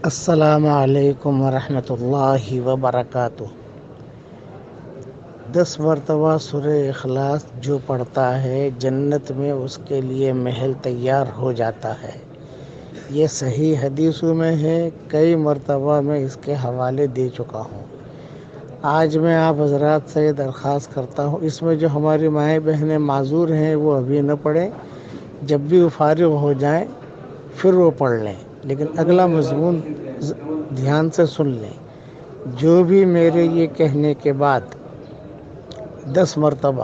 السلام علیکم ورحمۃ اللہ وبرکاتہ۔ 10 مرتبہ سورہ اخلاص جو پڑھتا ہے جنت میں اس کے لیے محل تیار ہو جاتا ہے۔ یہ صحیح حدیثوں میں ہے، کئی مرتبہ میں اس کے حوالے دے چکا ہوں۔ آج میں آپ حضرات سے درخواست کرتا ہوں، اس میں جو ہماری مائیں بہنیں معذور ہیں وہ ابھی نہ پڑھیں، جب بھی وہ فارغ ہو جائیں پھر وہ پڑھ لیں، لیکن اگلا مضمون دھیان سے سن لیں۔ جو بھی میرے یہ کہنے کے بعد 10 مرتبہ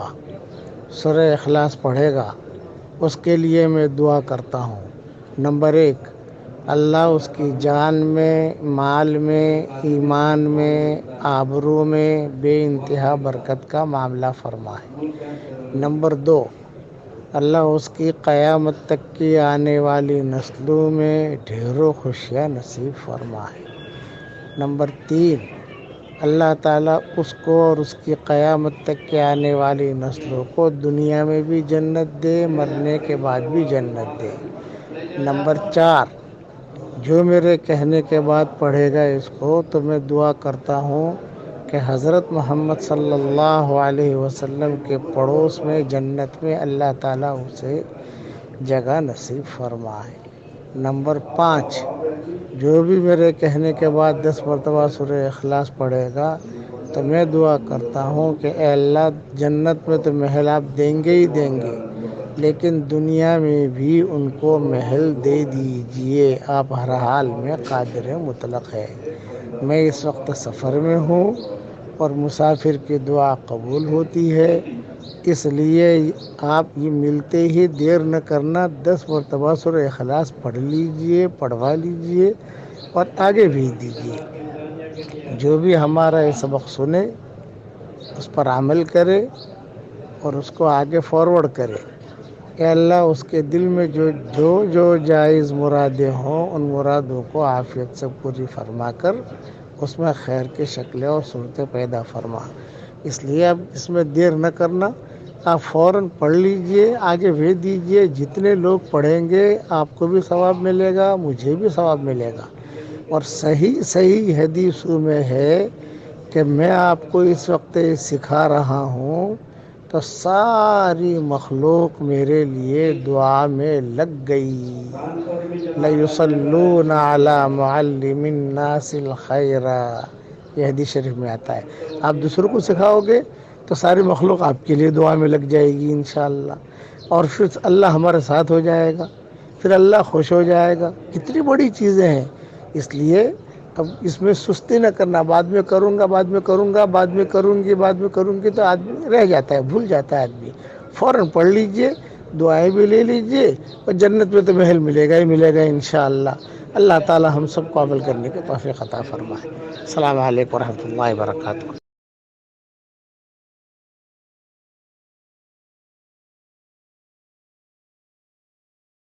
سورہ اخلاص پڑھے گا اس کے لیے میں دعا کرتا ہوں۔ نمبر 1، اللہ اس کی جان میں، مال میں، ایمان میں، آبرو میں بے انتہا برکت کا معاملہ فرمائے۔ نمبر 2، اللہ اس کی قیامت تک کی آنے والی نسلوں میں ڈھیروں خوشیاں نصیب فرمائے۔ نمبر 3، اللہ تعالیٰ اس کو اور اس کی قیامت تک کے آنے والی نسلوں کو دنیا میں بھی جنت دے، مرنے کے بعد بھی جنت دے۔ نمبر 4، جو میرے کہنے کے بعد پڑھے گا اس کو تو میں دعا کرتا ہوں کہ حضرت محمد صلی اللہ علیہ وسلم کے پڑوس میں جنت میں اللہ تعالیٰ اسے جگہ نصیب فرمائے۔ نمبر 5، جو بھی میرے کہنے کے بعد 10 مرتبہ سورہ اخلاص پڑھے گا تو میں دعا کرتا ہوں کہ اے اللہ، جنت میں تو محل آپ دیں گے ہی دیں گے، لیکن دنیا میں بھی ان کو محل دے دیجئے، آپ ہر حال میں قادر مطلق ہے۔ میں اس وقت سفر میں ہوں اور مسافر کی دعا قبول ہوتی ہے، اس لیے آپ یہ ملتے ہی دیر نہ کرنا، 10 مرتبہ سورہ اخلاص پڑھ لیجئے، پڑھوا لیجئے اور آگے بھیج دیجئے۔ جو بھی ہمارا یہ سبق سنے اس پر عمل کرے اور اس کو آگے فارورڈ کرے۔ اے اللہ، اس کے دل میں جو جائز مرادیں ہوں ان مرادوں کو عافیت سے پوری فرما کر اس میں خیر کی شکلیں اور صورتیں پیدا فرما۔ اس لیے اب اس میں دیر نہ کرنا، آپ فوراً پڑھ لیجئے، آگے بھیج دیجئے۔ جتنے لوگ پڑھیں گے آپ کو بھی ثواب ملے گا، مجھے بھی ثواب ملے گا۔ اور صحیح حدیثوں میں ہے کہ میں آپ کو اس وقت سکھا رہا ہوں تو ساری مخلوق میرے لیے دعا میں لگ گئی۔ لَيُصَلُّونَ عَلَى مُعَلِّمِ النَّاسِ الْخَيْرَ، یہ حدیث شریف میں آتا ہے۔ آپ دوسروں کو سکھاؤ گے تو ساری مخلوق آپ کے لیے دعا میں لگ جائے گی انشاءاللہ، اور پھر اللہ ہمارے ساتھ ہو جائے گا، پھر اللہ خوش ہو جائے گا۔ کتنی بڑی چیزیں ہیں، اس لیے اب اس میں سستی نہ کرنا، بعد میں کروں گا، بعد میں کروں گا، بعد میں کروں گی تو آدمی رہ جاتا ہے، بھول جاتا ہے آدمی۔ فوراً پڑھ لیجئے، دعائیں بھی لے لیجئے اور جنت میں تو محل ملے گا ہی ملے گا انشاءاللہ۔ اللہ تعالی ہم سب کو عمل کرنے کی توفیق عطا فرمائے۔ السلام علیکم ورحمۃ اللہ وبرکاتہ۔